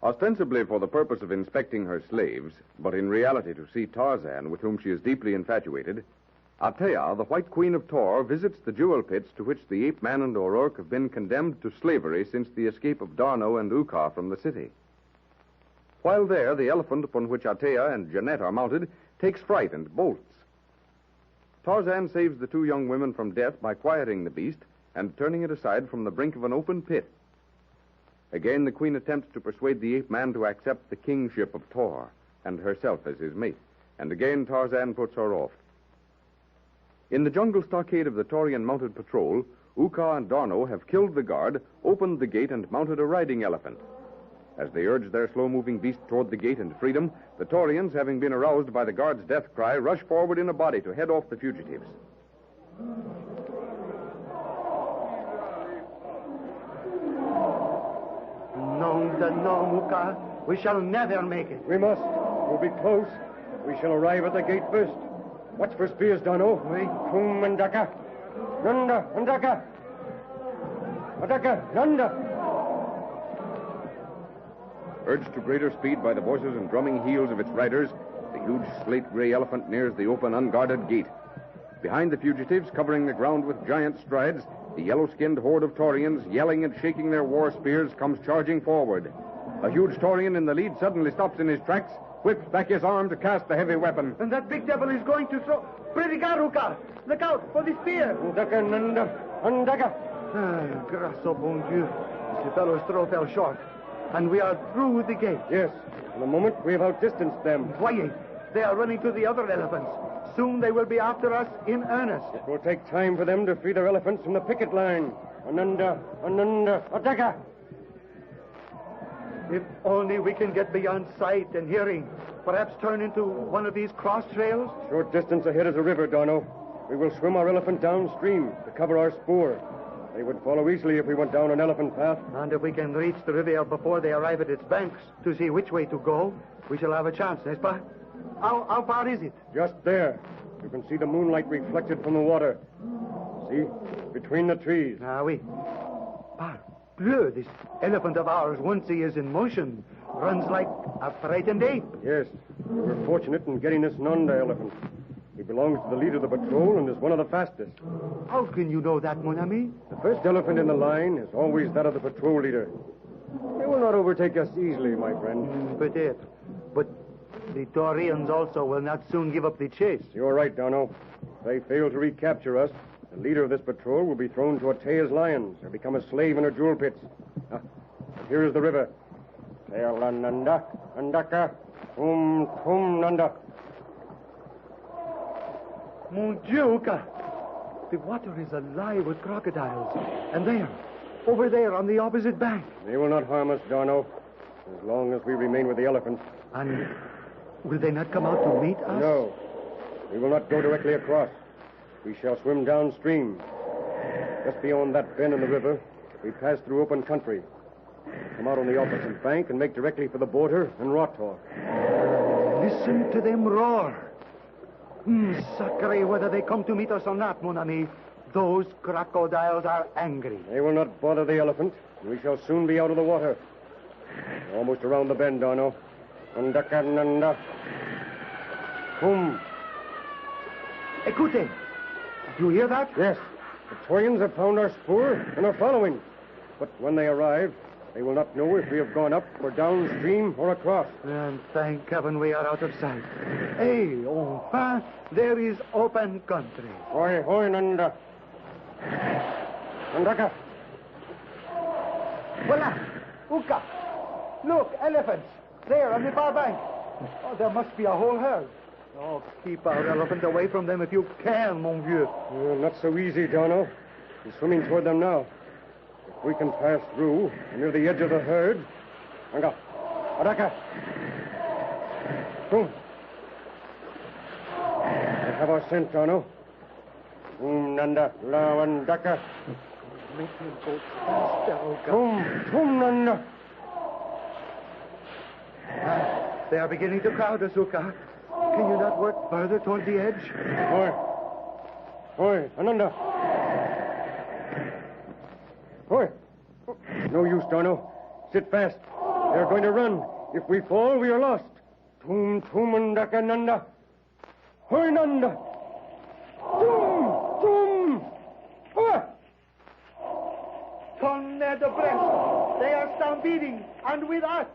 Ostensibly for the purpose of inspecting her slaves, but in reality to see Tarzan, with whom she is deeply infatuated, Atea, the White Queen of Tohr, visits the jewel pits to which the ape-man and O'Rourke have been condemned to slavery since the escape of D'Arnot and Uka from the city. While there, the elephant upon which Atea and Jeanette are mounted takes fright and bolts. Tarzan saves the two young women from death by quieting the beast and turning it aside from the brink of an open pit. Again, the queen attempts to persuade the ape-man to accept the kingship of Tohr and herself as his mate, and again Tarzan puts her off. In the jungle stockade of the Taurian mounted patrol, Uka and D'Arnot have killed the guard, opened the gate, and mounted a riding elephant. As they urge their slow-moving beast toward the gate and freedom, the Taurians, having been aroused by the guard's death cry, rush forward in a body to head off the fugitives. No, Uka. We shall never make it. We must. We'll be close. We shall arrive at the gate first. Watch for spears, D'Arnot. Oui. Kum Ndaka. Nanda, Ndaka. Ndaka, Nanda. Urged to greater speed by the voices and drumming heels of its riders, the huge slate-gray elephant nears the open, unguarded gate. Behind the fugitives, covering the ground with giant strides, the yellow-skinned horde of Taurians, yelling and shaking their war spears, comes charging forward. A huge Taurian in the lead suddenly stops in his tracks, whips back his arm to cast the heavy weapon. And that big devil is going to throw... Uka! Look out for the spear! Ndaka, Nanda, Ndaka. Grâce au bon Dieu. The fellow's throw fell short. And we are through the gate. Yes. In a moment, we have outdistanced them. Voyez, they are running to the other elephants. Soon they will be after us in earnest. It will take time for them to free their elephants from the picket line. Ananda, Ataka! If only we can get beyond sight and hearing. Perhaps turn into one of these cross trails. Short distance ahead is a river, D'Arnot. We will swim our elephant downstream to cover our spoor. They would follow easily if we went down an elephant path. And if we can reach the river before they arrive at its banks to see which way to go, we shall have a chance, n'est-ce pas? How far is it? Just there. You can see the moonlight reflected from the water. See? Between the trees. Ah, oui. Parbleu, this elephant of ours, once he is in motion, runs like a frightened ape. Yes. We were fortunate in getting this Nanda elephant. He belongs to the leader of the patrol and is one of the fastest. How can you know that, mon ami? The first elephant in the line is always that of the patrol leader. They will not overtake us easily, my friend. Peut-être. But the Taurians also will not soon give up the chase. You're right, D'Arnot. If they fail to recapture us, the leader of this patrol will be thrown to Atea's lions or become a slave in her jewel pits. Here is the river. Nanda, Andaka, Nanda. Mon Dieu, Uka. The water is alive with crocodiles. And there, over there on the opposite bank. They will not harm us, D'Arnot, as long as we remain with the elephants. And will they not come out to meet us? No. We will not go directly across. We shall swim downstream. Just beyond that bend in the river, we pass through open country. Come out on the opposite bank and make directly for the border and Rotor. Listen to them roar. Sacre, whether they come to meet us or not, mon ami, those crocodiles are angry. They will not bother the elephant. We shall soon be out of the water. We're almost around the bend, D'Arnot. Nanda. Écoutez. Do you hear that? Yes. The Taurians have found our spoor and are following. But when they arrive, they will not know if we have gone up or downstream or across. And thank heaven we are out of sight. Hey, enfin, there is open country. Hoi, Nanda. Nandaka. Voila, Uka. Look, elephants. There on the far bank. Oh, there must be a whole herd. Oh, keep our elephant away from them if you can, mon vieux. Not so easy, D'Arnot. He's swimming toward them now. If we can pass through near the edge of the herd... Anga. Adaka. Boom. They have our scent, D'Arnot. Nanda. Lawandaka. Make him go faster, Uka. Nanda. They are beginning to crowd us, Uka. Can you not work further toward the edge? Hoi, Ananda. Hoi. No use, D'Arnot. Sit fast. They're going to run. If we fall, we are lost. Tum tumundakananda. Hoinanda. Tum. Ah! Turn near the breast. They are stampeding, and with us.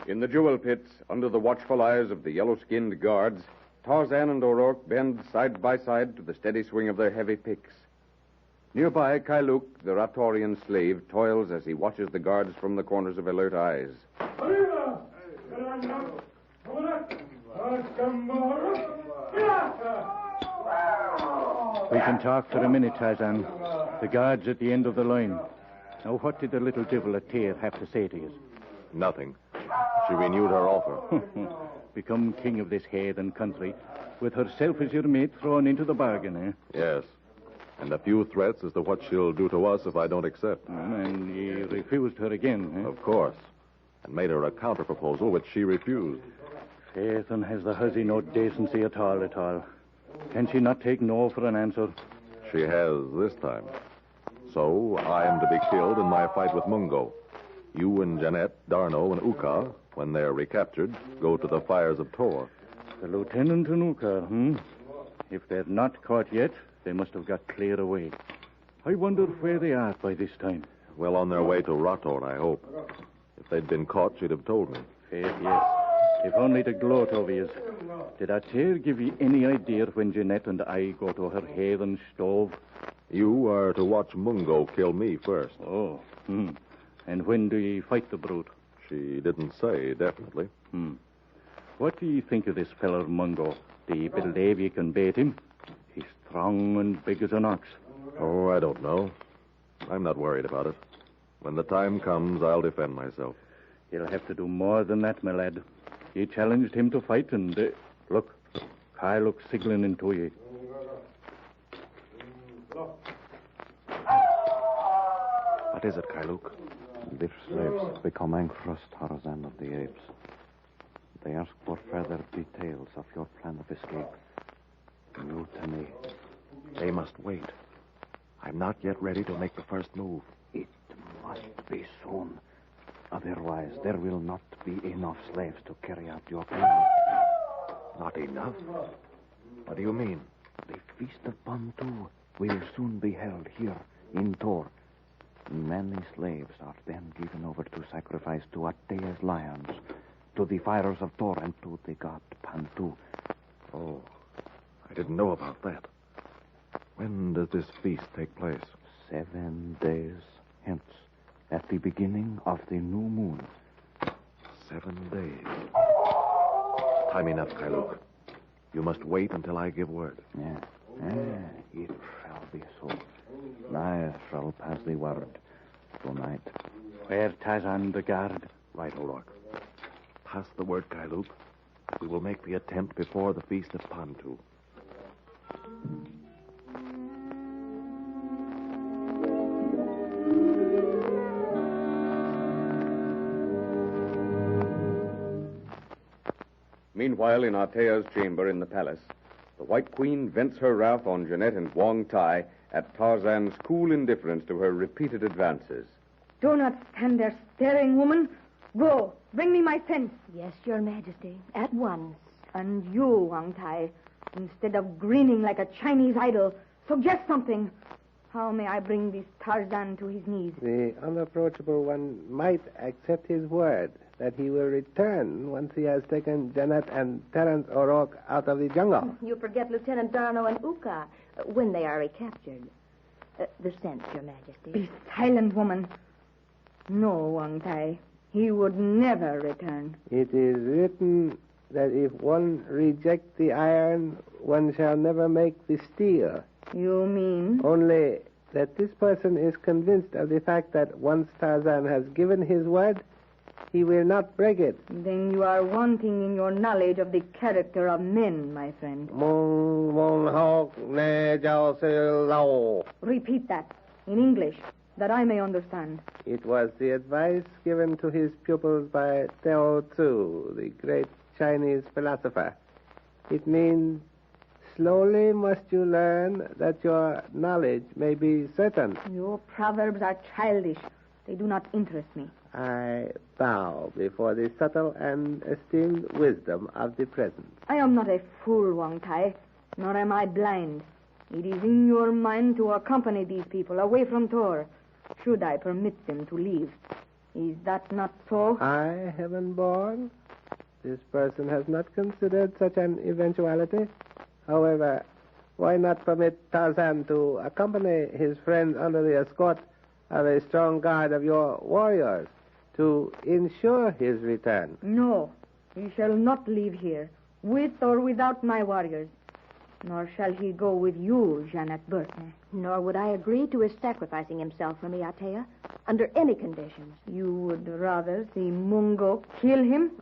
In the jewel pits, under the watchful eyes of the yellow-skinned guards, Tarzan and O'Rourke bend side by side to the steady swing of their heavy picks. Nearby, Kailuk, the Ratorian slave, toils as he watches the guards from the corners of alert eyes. We can talk for a minute, Tarzan. The guard's at the end of the line. Now, what did the little devil at Tohr have to say to you? Nothing. She renewed her offer. Become king of this heathen country, with herself as your mate thrown into the bargain, eh? Yes. And a few threats as to what she'll do to us if I don't accept. And he refused her again, eh? Of course. And made her a counter-proposal, which she refused. Faith, and has the hussy no decency at all. Can she not take no for an answer? She has this time. So I am to be killed in my fight with Mungo. You and Jeanette, Darno, and Uka, when they're recaptured, go to the Fires of Tohr. The lieutenant and Uka, If they're not caught yet, they must have got clear away. I wonder where they are by this time. Well, on their way to Rator, I hope. If they'd been caught, she'd have told me. Faith, yes. If only to gloat over you. Did Tohr give you any idea when Jeanette and I go to her heathen stove? You are to watch Mungo kill me first. Oh, And when do you fight the brute? She didn't say, definitely. What do you think of this feller, Mungo? Do you believe you can bait him? He's strong and big as an ox. Oh, I don't know. I'm not worried about it. When the time comes, I'll defend myself. You'll have to do more than that, my lad. You challenged him to fight, and look, Kyle looks signaling to you. What is it, Kailuk? Their slaves become anxious, Tarzan of the Apes. They ask for further details of your plan of escape. Mutiny. They must wait. I'm not yet ready to make the first move. It must be soon. Otherwise, there will not be enough slaves to carry out your plan. Not enough? What do you mean? The Feast of Bantu will soon be held here in Tohr. Many slaves are then given over to sacrifice to Atea's lions, to the Fires of Tohr, and to the god Pantu. Oh, I didn't know about that. When does this feast take place? 7 days hence, at the beginning of the new moon. 7 days. Time enough, Kailuk. You must wait until I give word. It shall be so. I shall pass the word tonight. Where Tarzan the guard? Right, O'Rourke. Pass the word, Kailuk. We will make the attempt before the Feast of Pantu. Meanwhile, in Atea's chamber in the palace, the White Queen vents her wrath on Jeanette and Wong Tai at Tarzan's cool indifference to her repeated advances. Do not stand there staring, woman. Go, bring me my fence. Yes, Your Majesty, at once. And you, Wong Tai, instead of grinning like a Chinese idol, suggest something. How may I bring this Tarzan to his knees? The unapproachable one might accept his word that he will return once he has taken Janet and Terence O'Rourke out of the jungle. You forget Lieutenant Darno and Uka when they are recaptured. The sense, Your Majesty. Be silent, woman. No, Wong Tai. He would never return. It is written that if one rejects the iron, one shall never make the steel. You mean? Only that this person is convinced of the fact that once Tarzan has given his word, He will not break it. Then you are wanting in your knowledge of the character of men, my friend. Repeat that in English, that I may understand. It was the advice given to his pupils by Tao Tzu, the great Chinese philosopher. It means, slowly must you learn that your knowledge may be certain. Your proverbs are childish. They do not interest me. I bow before the subtle and esteemed wisdom of the present. I am not a fool, Wang Tai, nor am I blind. It is in your mind to accompany these people away from Thor, should I permit them to leave. Is that not so? I, heaven-born? This person has not considered such an eventuality. However, why not permit Tarzan to accompany his friends under the escort of a strong guard of your warriors to ensure his return? No, he shall not leave here, with or without my warriors. Nor shall he go with you, Jeanette Burton. Nor would I agree to his sacrificing himself for me, Atea, under any conditions. You would rather see Mungo kill him?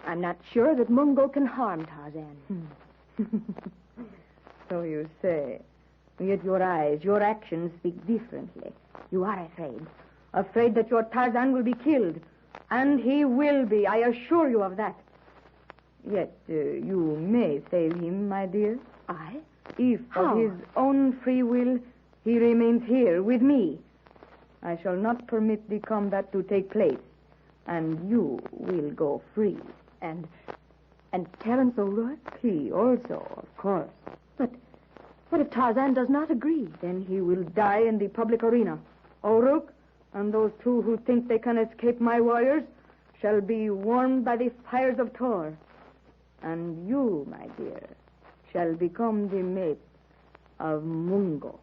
I'm not sure that Mungo can harm Tarzan. So you say. Yet your eyes, your actions speak differently. You are afraid. Afraid that your Tarzan will be killed. And he will be, I assure you of that. Yet you may save him, my dear. I? If How? of his own free will he remains here with me. I shall not permit the combat to take place. And you will go free. And Terence O'Rourke? He also, of course. But what if Tarzan does not agree? Then he will die in the public arena. O'Rourke and those two who think they can escape my warriors shall be warmed by the fires of Tohr. And you, my dear, shall become the mate of Mungo.